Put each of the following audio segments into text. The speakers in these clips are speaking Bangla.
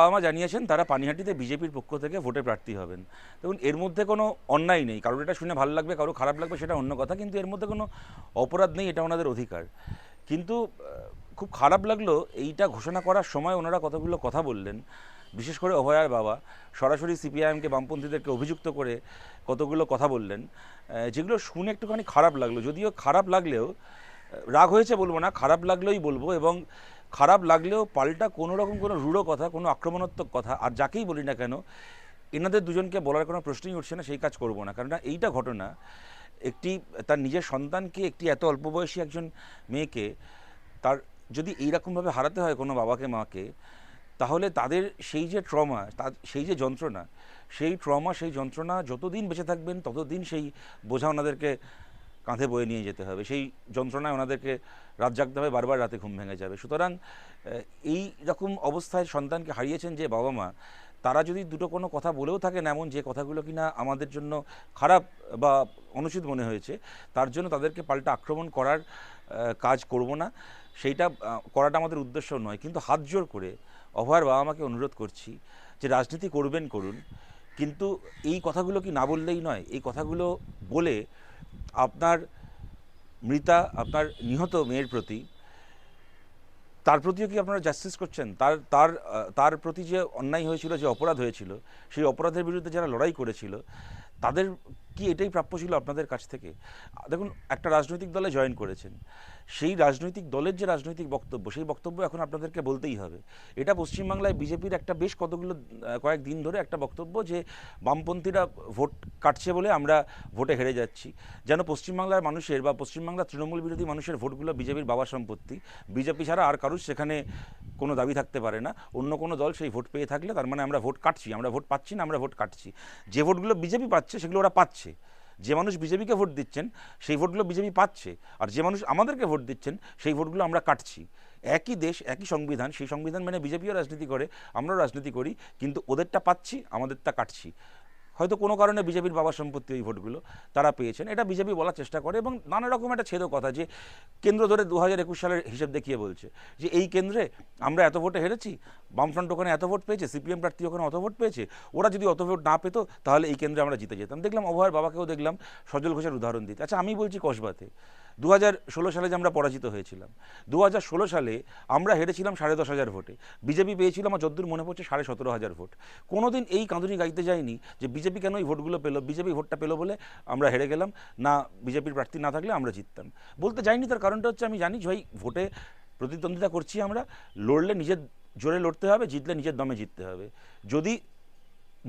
বাবা মা জানিয়েছেন তারা পানিহাটিতে বিজেপির পক্ষ থেকে ভোটে প্রার্থী হবেন। দেখুন, এর মধ্যে কোনো অন্যায় নেই। কারোর এটা শুনে ভালো লাগবে, কারো খারাপ লাগবে, সেটা অন্য কথা, কিন্তু এর মধ্যে কোনো অপরাধ নেই, এটা ওনাদের অধিকার। কিন্তু খুব খারাপ লাগলো এইটা ঘোষণা করার সময় ওনারা কতগুলো কথা বললেন, বিশেষ করে অভয়ার বাবা সরাসরি সিপিআইএমকে, বামপন্থীদেরকে অভিযুক্ত করে কতগুলো কথা বললেন, যেগুলো শুনে একটুখানি খারাপ লাগলো। যদিও খারাপ লাগলেও, রাগ হয়েছে বলবো না, খারাপ লাগলেই বলবো। এবং খারাপ লাগলেও পাল্টা কোনো রকম কোনো রূঢ় কথা, কোনো আক্রমণাত্মক কথা আর যাকেই বলি না কেন, এনাদের দুজনকে বলার কোনো প্রশ্নই উঠছে না, সেই কাজ করব না। কারণ এইটা ঘটনা, একটি তার নিজের সন্তানকে, একটি এত অল্প বয়সী একজন মেয়েকে তার যদি এইরকমভাবে হারাতে হয় কোনো বাবাকে মাকে, তাহলে তাদের সেই যে ট্রমা, সেই যে যন্ত্রণা, সেই যন্ত্রণা যতদিন বেঁচে থাকবেন ততদিন সেই বোঝা ওনাদেরকে কাঁধে বয়ে নিয়ে যেতে হবে। সেই যন্ত্রণায় ওনাদেরকে রাত জাগতে হবে, বারবার রাতে ঘুম ভেঙে যাবে। সুতরাং এই রকম অবস্থায় সন্তানকে হারিয়েছেন যে বাবা মা, তারা যদি দুটো কোনো কথা বলেও থাকেন এমন যে কথাগুলো কিনা আমাদের জন্য খারাপ বা অনুচিত মনে হয়েছে, তার জন্য তাদেরকে পাল্টা আক্রমণ করার কাজ করব না। সেইটা করাটা আমাদের উদ্দেশ্য নয়। কিন্তু হাত জোর করে অভয়ার বাবা মাকে অনুরোধ করছি যে রাজনীতি করবেন করুন, কিন্তু এই কথাগুলো কি না বললেই নয়। এই কথাগুলো বলে আপনার মৃতা, আপনার নিহত মেয়ের প্রতি, তার প্রতিও কি আপনারা জাস্টিস করছেন? তার তার তার প্রতি যে অন্যায় হয়েছিল, যে অপরাধ হয়েছিল, সেই অপরাধের বিরুদ্ধে যারা লড়াই করেছিল, তাদের কি এটাই প্রাপ্য ছিল আপনাদের কাছ থেকে? দেখুন, একটা রাজনৈতিক দলে জয়েন করেছেন, সেই রাজনৈতিক দলের যে রাজনৈতিক বক্তব্য, সেই বক্তব্য এখন আপনাদেরকে বলতেই হবে। এটা পশ্চিমবাংলায় বিজেপির একটা বেশ কতগুলো কয়েকদিন ধরে একটা বক্তব্য যে বামপন্থীরা ভোট কাটছে বলে আমরা ভোটে হেরে যাচ্ছি। যেন পশ্চিমবাংলার মানুষের বা পশ্চিমবাংলার তৃণমূল বিরোধী মানুষের ভোটগুলো বিজেপির বাবার সম্পত্তি, বিজেপি ছাড়া আর কারুর সেখানে কোনো দাবি থাকতে পারে না। অন্য কোনো দল সেই ভোট পেয়ে থাকলে তার মানে আমরা ভোট কাটছি, আমরা ভোট পাচ্ছি না, আমরা ভোট কাটছি। যে ভোটগুলো বিজেপি পাচ্ছে সেগুলো ওরা পাচ্ছে। যে মানুষ বিজেপিকে ভোট দিচ্ছেন সেই ভোটগুলো বিজেপি পাচ্ছে, আর যে মানুষ আমাদেরকে ভোট দিচ্ছেন সেই ভোটগুলো আমরা কাটছি। একই দেশ, একই সংবিধান, সেই সংবিধান মেনে বিজেপিও রাজনীতি করে, আমরাও রাজনীতি করি, কিন্তু ওদেরটা পাচ্ছি, আমাদেরটা কাটছি। হয়তো কোনো কারণে বিজেপির বাবার সম্পত্তি ওই ভোটগুলো তারা পেয়েছেন, এটা বিজেপি বলার চেষ্টা করে, এবং নানা রকম একটা ছেদ কথা যে কেন্দ্র ধরে 2021 সালের হিসেব দেখিয়ে বলছে যে এই কেন্দ্রে আমরা এত ভোটে হেরেছি, বামফ্রন্ট ওখানে এত ভোট পেয়েছে, সিপিএম প্রার্থী ওখানে অত ভোট পেয়েছে, ওরা যদি অত ভোট না পেতো তাহলে এই কেন্দ্রে আমরা জিতে যেতাম। দেখলাম অভয়ের বাবাকেও দেখলাম সজল ঘোষের উদাহরণ দিতে। আচ্ছা, আমি বলছি কসবাতে 2016 সালে যে আমরা পরাজিত হয়েছিলাম, 2016 সালে আমরা হেরেছিলাম 10,500 ভোটে, বিজেপি পেয়েছিল আমার যদ্দূর মনে পড়ছে 17,500 ভোট। কোনোদিন এই কাঁদুনি গাইতে যায়নি যে বিজেপি কেন এই ভোটগুলো পেলো, বিজেপি ভোটটা পেলো বলে আমরা হেরে গেলাম, না বিজেপির প্রার্থী না থাকলে আমরা জিততাম। বলতে যাইনি, তার কারণটা হচ্ছে আমি জানি ভাই ভোটে প্রতিদ্বন্দ্বিতা করছি আমরা, লড়লে নিজের জোরে লড়তে হবে, জিতলে নিজের দমে জিততে হবে। যদি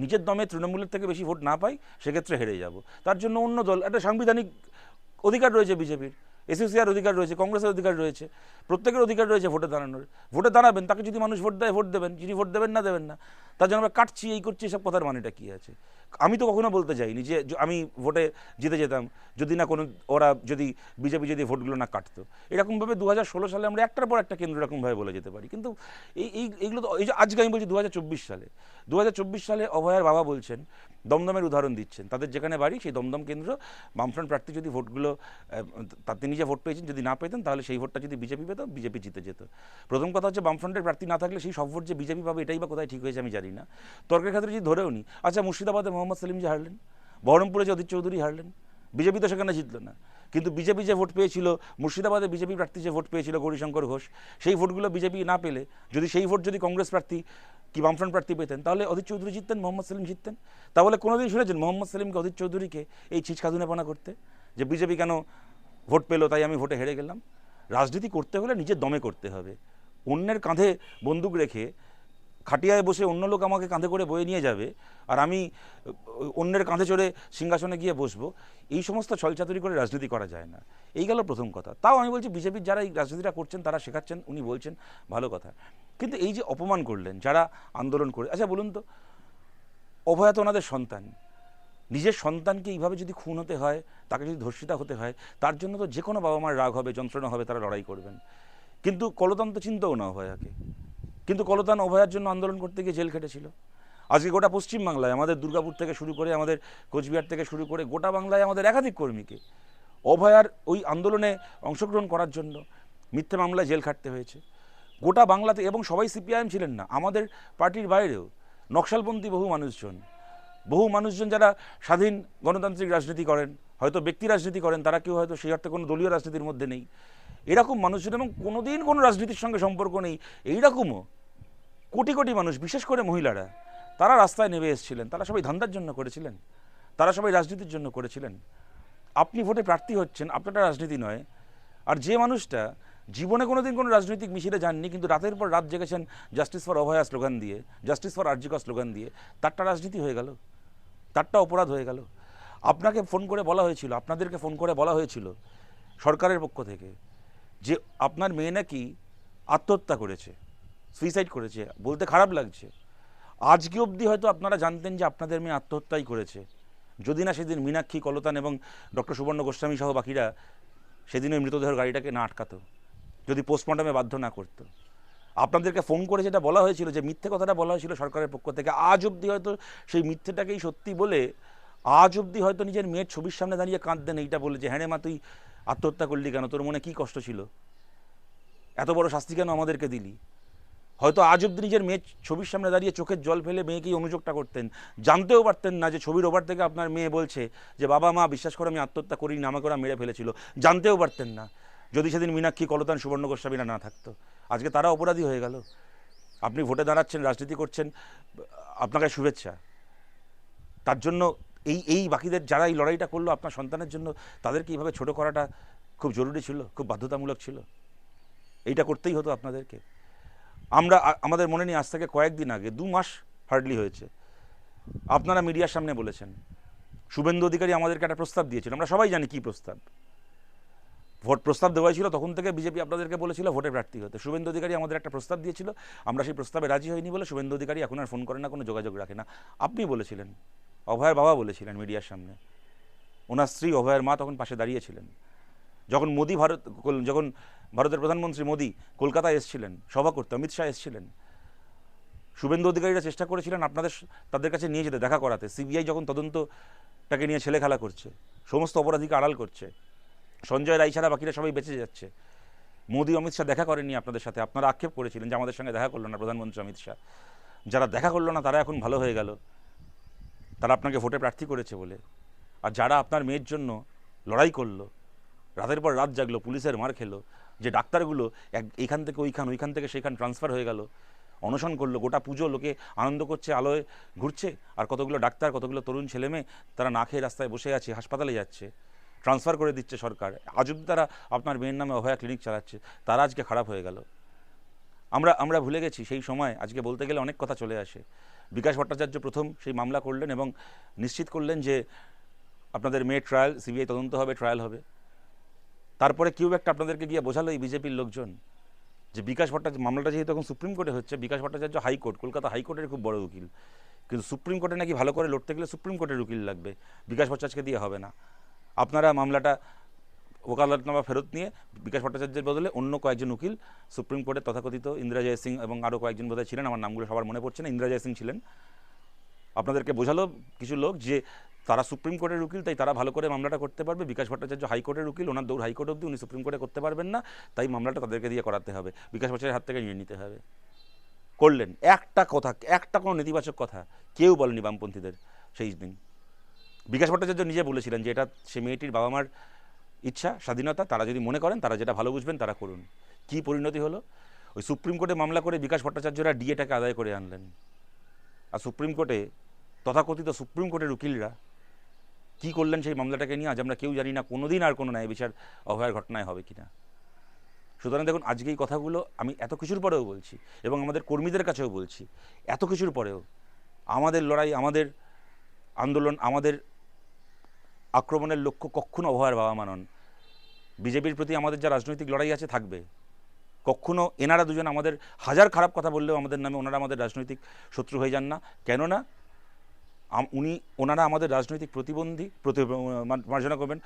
নিজের দমে তৃণমূলের থেকে বেশি ভোট না পাই সেক্ষেত্রে হেরে যাব। তার জন্য অন্য দল, একটা সাংবিধানিক অধিকার রয়েছে বিজেপির, এসইউসিআর অধিকার রয়েছে, কংগ্রেসের অধিকার রয়েছে, প্রত্যেকের অধিকার রয়েছে ভোটে দাঁড়ানোর। ভোটে দাঁড়াবেন, তাকে যদি মানুষ ভোট দেয় ভোট দেবেন, যিনি ভোট দেবেন না দেবেন না। তার জন্য আমরা কাটছি, এই করছি, সব কথার মানেটা কী আছে? আমি তো কখনো বলতে যাইনি যে আমি ভোটে জিতে যেতাম যদি না কোনো, ওরা যদি বিজেপি যদি ভোটগুলো না কাটতো। এরকমভাবে 2016 সালে আমরা একটার পর একটা কেন্দ্র এরকমভাবে বলে যেতে পারি। কিন্তু এইগুলো তো, এই যে আজকে আমি বলছি 2024 সালে অভয়ার বাবা বলছেন, দমদমের উদাহরণ দিচ্ছেন, তাদের যেখানে বাড়ি সেই দমদম কেন্দ্র, বামফ্রন্ট প্রার্থী যদি ভোটগুলো, তিনি যে ভোট পেয়েছেন যদি না পেতেন তাহলে সেই ভোটটা যদি বিজেপি পেত, বিজেপি জিতে যেত। প্রথম কথা হচ্ছে বামফ্রন্টের প্রার্থী না থাকলে সেই সব ভোট যে বিজেপি পাবে এটাই বা কোথায় ঠিক হয়েছে আমি জানি না। তর্কের ক্ষেত্রে যদি ধরেও নি, আচ্ছা মুর্শিদাবাদে মোহাম্মদ সেলিম যে হারলেন, বহরমপুরে যে অধীর চৌধুরী হারলেন, বিজেপি তো সেখানে জিতল না, কিন্তু বিজেপি যে ভোট পেয়েছিল, মুর্শিদাবাদে বিজেপি প্রার্থী যে ভোট পেয়েছিল গৌরীশঙ্কর ঘোষ, সেই ভোটগুলো বিজেপি না পেলে, যদি সেই ভোট যদি কংগ্রেস প্রার্থী কি বামফ্রন্ট প্রার্থী পেতেন, তাহলে অধীর চৌধুরী জিততেন, মোহাম্মদ সেলিম জিততেন। তাহলে কোনোদিন শুনেছেন মোহাম্মদ সেলিমকে, অধীর চৌধুরীকে এই ছিচখাদুনেপনা করতে, যে বিজেপি কেন ভোট পেলো তাই আমি ভোটে হেরে গেলাম? রাজনীতি করতে হলে নিজের দমে করতে হবে। অন্যের কাঁধে বন্দুক রেখে খাটিয়ায় বসে অন্য লোক আমাকে কাঁধে করে বয়ে নিয়ে যাবে আর আমি অন্যের কাঁধে চড়ে সিংহাসনে গিয়ে বসবো, এই সমস্ত ছলচাতুরি করে রাজনীতি করা যায় না। এই গেল প্রথম কথা। তাও আমি বলছি বিজেপির যারা এই রাজনীতিটা করছেন তারা শেখাচ্ছেন, উনি বলছেন ভালো কথা, কিন্তু এই যে অপমান করলেন যারা আন্দোলন করে, আচ্ছা বলুন তো, অভয়া তো ওনাদের সন্তান, নিজের সন্তানকে এইভাবে যদি খুন হতে হয়, তাকে যদি ধর্ষিতা হতে হয়, তার জন্য তো যে কোনো বাবা মার রাগ হবে, যন্ত্রণা হবে, তারা লড়াই করবেন। কিন্তু কলতান তো চিন্তাও না অভয়াকে, কিন্তু কলতান অভয়ার জন্য আন্দোলন করতে গিয়ে জেল খেটেছিল। আজকে গোটা পশ্চিমবাংলায়, আমাদের দুর্গাপুর থেকে শুরু করে, আমাদের কোচবিহার থেকে শুরু করে গোটা বাংলায় আমাদের একাধিক কর্মীকে অভয়ার ওই আন্দোলনে অংশগ্রহণ করার জন্য মিথ্যে মামলায় জেল খাটতে হয়েছে। গোটা বাংলাতে, এবং সবাই সিপিআইএম ছিলেন না, আমাদের পার্টির বাইরেও নকশালপন্থী বহু মানুষজন যারা স্বাধীন গণতান্ত্রিক রাজনীতি করেন, হয়তো ব্যক্তি রাজনীতি করেন, তারা কেউ হয়তো সেই অর্থে কোনো দলীয় রাজনীতির মধ্যে নেই, এরকম মানুষজন, এবং কোনোদিন কোনো রাজনীতির সঙ্গে সম্পর্ক নেই এইরকমও কোটি কোটি মানুষ, বিশেষ করে মহিলারা, তারা রাস্তায় নেমে এসেছিলেন। তারা সবাই ধান্দার জন্য করেছিলেন, তারা সবাই রাজনীতির জন্য করেছিলেন। আপনি ভোটে প্রার্থী হচ্ছেন, আপনারটা রাজনীতি নয়। আর যে মানুষটা জীবনে কোনোদিন কোনো রাজনৈতিক মিছিলে যাননি, কিন্তু রাতের পর রাত জেগেছেন জাস্টিস ফর অভয়া স্লোগান দিয়ে, জাস্টিস ফর আরজি কর স্লোগান দিয়ে, তারটা রাজনীতি হয়ে গেল, তারটা অপরাধ হয়ে গেল। আপনাকে ফোন করে বলা হয়েছিল, আপনাদেরকে ফোন করে বলা হয়েছিল সরকারের পক্ষ থেকে যে আপনার মেয়ে নাকি আত্মহত্যা করেছে, সুইসাইড করেছে। বলতে খারাপ লাগছে, আজকে অবধি হয়তো আপনারা জানতেন যে আপনাদের মেয়ে আত্মহত্যাই করেছে, যদি না সেদিন মীনাক্ষী কলতান এবং ডক্টর সুবর্ণ গোস্বামী সহ বাকিরা সেদিন ওই মৃতদেহের গাড়িটাকে না আটকাতো, যদি পোস্টমর্টমে বাধ্য না করতো। আপনাদেরকে ফোন করে যেটা বলা হয়েছিল, যে মিথ্যে কথাটা বলা হয়েছিল সরকারের পক্ষ থেকে, আজ অবধি হয়তো সেই মিথ্যেটাকেই সত্যি বলে আজ অবধি হয়তো নিজের মেয়ের ছবির সামনে দাঁড়িয়ে কাঁদতেন এইটা বলে যে, হ্যাঁ রে মা, তুই আত্মহত্যা করলি কেন, তোর মনে কী কষ্ট ছিল, এত বড় শাস্তি কেন আমাদেরকে দিলি। হয়তো আজ অব্দি নিজের মেয়ের ছবির সামনে দাঁড়িয়ে চোখের জল ফেলে মেয়েকেই অনুযোগটা করতেন, জানতেও পারতেন না যে ছবির ওভার থেকে আপনার মেয়ে বলছে যে বাবা মা বিশ্বাস করে আমি আত্মহত্যা করিনি, আমাকে ওরা মেরে ফেলেছিল, জানতেও পারতেন না, যদি সেদিন মীনাক্ষী কলতান সুবর্ণ গোস্বামীরা না থাকতো। আজকে তারা অপরাধী হয়ে গেল। আপনি ভোটে দাঁড়াচ্ছেন, রাজনীতি করছেন, আপনাকে শুভেচ্ছা। তার জন্য এই বাকিদের যারা এই লড়াইটা করলো আপনার সন্তানের জন্য, তাদেরকে এইভাবে ছোটো করাটা খুব জরুরি ছিল, খুব বাধ্যতামূলক ছিল, এইটা করতেই হতো আপনাদেরকে। আমাদের মনে নেই, আজ থেকে কয়েকদিন আগে, 2 মাস হার্ডলি হয়েছে, আপনারা মিডিয়ার সামনে বলেছেন শুভেন্দু অধিকারী আমাদেরকে একটা প্রস্তাব দিয়েছিল, আমরা সবাই জানি কী প্রস্তাব। ভোট প্রস্তাব দেওয়া ছিল, তখন থেকে বিজেপি আপনাদেরকে বলেছিল ভোটে প্রার্থী হতে। শুভেন্দু অধিকারী আমাদের একটা প্রস্তাব দিয়েছিল, আমরা সেই প্রস্তাবে রাজি হইনি বলে শুভেন্দু অধিকারী এখন আর ফোন করে না, কোনো যোগাযোগ রাখে না। আপনি বলেছিলেন, অভয়ের বাবা বলেছিলেন মিডিয়ার সামনে, ওনার স্ত্রী অভয়ের মা তখন পাশে দাঁড়িয়েছিলেন। যখন ভারতের প্রধানমন্ত্রী মোদি কলকাতায় এসেছিলেন সভা করতে, অমিত শাহ এসেছিলেন, শুভেন্দু অধিকারীরা চেষ্টা করেছিলেন তাদের কাছে নিয়ে যেতে, দেখা করাতে। সিবিআই যখন তদন্তটাকে নিয়ে ছেলে খেলা করছে, সমস্ত অপরাধীকে আড়াল করছে, সঞ্জয় রায় ছাড়া বাকিরা সবাই বেঁচে যাচ্ছে, মোদি অমিত শাহ দেখা করেননি আপনাদের সাথে। আপনারা আক্ষেপ করেছিলেন যে আমাদের সঙ্গে দেখা করলো না প্রধানমন্ত্রী অমিত শাহ। যারা দেখা করলো না তারা এখন ভালো হয়ে গেল, তারা আপনাকে ভোটে প্রার্থী করেছে বলে। আর যারা আপনার মেয়ের জন্য লড়াই করলো, রাতের পর রাত জাগলো, পুলিশের মার খেলো, যে ডাক্তারগুলো এইখান থেকে ওইখান থেকে সেইখান ট্রান্সফার হয়ে গেল, অনশন করলো, গোটা পুজো লোকে আনন্দ করছে, আলোয় ঘুরছে, আর কতগুলো ডাক্তার, কতগুলো তরুণ ছেলেমেয়ে তারা না খেয়ে রাস্তায় বসে আছে, হাসপাতালে যাচ্ছে, ট্রান্সফার করে দিচ্ছে সরকার, আজ অব্দি তারা আপনার মেয়ের নামে অভয়া ক্লিনিক চালাচ্ছে, তারা আজকে খারাপ হয়ে গেল। আমরা ভুলে গেছি সেই সময়। আজকে বলতে গেলে অনেক কথা চলে আসে। বিকাশ ভট্টাচার্য প্রথম সেই মামলা করলেন এবং নিশ্চিত করলেন যে আপনাদের মেয়ের ট্রায়াল, সিবিআই তদন্ত হবে, ট্রায়াল হবে। তারপরে কেউ একটা আপনাদেরকে গিয়ে বোঝালো, এই বিজেপির লোকজন, যে বিকাশ ভট্টাচার্য মামলাটা যেহেতু এখন সুপ্রিম কোর্টে হচ্ছে, বিকাশ ভট্টাচার্য হাইকোর্ট, কলকাতা হাইকোর্টের খুব বড় উকিল, কিন্তু সুপ্রিম কোর্টে নাকি ভালো করে লড়তে গেলে সুপ্রিম কোর্টের উকিল লাগবে, বিকাশ ভট্টাচার্যকে দিয়ে হবে না। আপনারা মামলাটা ওকালতনামা ফেরত নিয়ে বিকাশ ভট্টাচার্যের বদলে অন্য কয়েকজন উকিল, সুপ্রিম কোর্টের তথাকথিত ইন্দিরা জয় সিং এবং আরও কয়েকজন বোধহয় ছিলেন, আমার নামগুলো সবার মনে পড়ছে না, ইন্দিরা জয় সিং ছিলেন, আপনাদেরকে বোঝালো কিছু লোক যে তারা সুপ্রিম কোর্টের উকিল, তাই তারা ভালো করে মামলাটা করতে পারবে। বিকাশ ভট্টাচার্য হাইকোর্টের উকিল, ওনার দৌড় হাইকোর্ট অবধি, উনি সুপ্রিম কোর্টে করতে পারবেন না, তাই মামলাটা তাদেরকে দিয়ে করাতে হবে, বিকাশ ভট্টাচার্যের হাত থেকে নিয়ে নিতে হবে। করলেন। একটা কোনো নেতিবাচক কথা কেউ বলেনি বামপন্থীদের সেই দিন। বিকাশ ভট্টাচার্য নিজে বলেছিলেন যে এটা সে মেয়েটির বাবা মার ইচ্ছা, স্বাধীনতা, তারা যদি মনে করেন, তারা যেটা ভালো বুঝবেন তারা করুন। কি পরিণতি হলো? ওই সুপ্রিম কোর্টে মামলা করে বিকাশ ভট্টাচার্যরা ডিএটাকে আদায় করে আনলেন। আর সুপ্রিম কোর্টে তথাকথিত সুপ্রিম কোর্টের উকিলরা কি করলেন সেই মামলাটাকে নিয়ে, আজ আমরা কেউ জানি না কোনোদিন আর কোনো ন্যায় বিচার অভয়ার ঘটনায় হবে কিনা। সুতরাং দেখুন, আজকে এই কথাগুলো আমি এত কিছুর পরেও বলছি, এবং আমাদের কর্মীদের কাছেও বলছি, এত কিছুর পরেও আমাদের লড়াই, আমাদের আন্দোলন, আমাদের আক্রমণের লক্ষ্য কখনো অভয়ার বাবা মা নন। বিজেপির প্রতি আমাদের যা রাজনৈতিক লড়াই আছে থাকবে, কখনো এনারা দুজন আমাদের হাজার খারাপ কথা বললেও আমাদের নামে ওনারা আমাদের রাজনৈতিক শত্রু হয়ে যান না। কেননা ওনারা আমাদের রাজনৈতিক মার্জনা করবেন,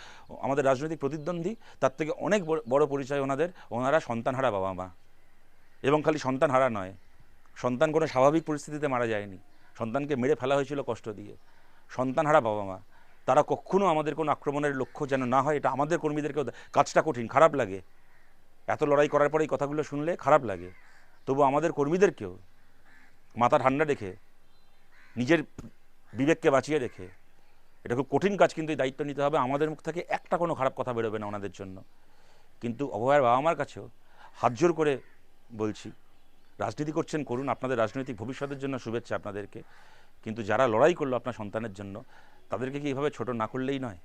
আমাদের রাজনৈতিক প্রতিদ্বন্দ্বী, তার থেকে অনেক বড় পরিচয় ওনারা সন্তানহারা বাবা মা। এবং খালি সন্তানহারা নয়, সন্তান কোনো স্বাভাবিক পরিস্থিতিতে মারা যায়নি, সন্তানকে মেরে ফেলা হয়েছিল কষ্ট দিয়ে। সন্তানহারা বাবা মা, তারা কখনো আমাদের কোনো আক্রমণের লক্ষ্য যেন না হয়, এটা আমাদের কর্মীদেরকেও, কাজটা কঠিন, খারাপ লাগে, এত লড়াই করার পরে এই কথাগুলো শুনলে খারাপ লাগে। তবু আমাদের কর্মীদেরকেও মাথা ঠান্ডা রেখে নিজের বিবেককে বাঁচিয়ে রেখে, এটা খুব কঠিন কাজ, কিন্তু এই দায়িত্ব নিতে হবে। আমাদের মুখ থেকে একটা কোনো খারাপ কথা বেরোবে না ওনাদের জন্য। কিন্তু অভয়ার বাবা মার কাছেও হাত জোর করে বলছি, রাজনীতি করছেন করুন, আপনাদের রাজনৈতিক ভবিষ্যতের জন্য শুভেচ্ছা আপনাদেরকে, কিন্তু যারা লড়াই করলো আপনার সন্তানের জন্য, তাদেরকে কি এভাবে ছোট না করলেই নয়?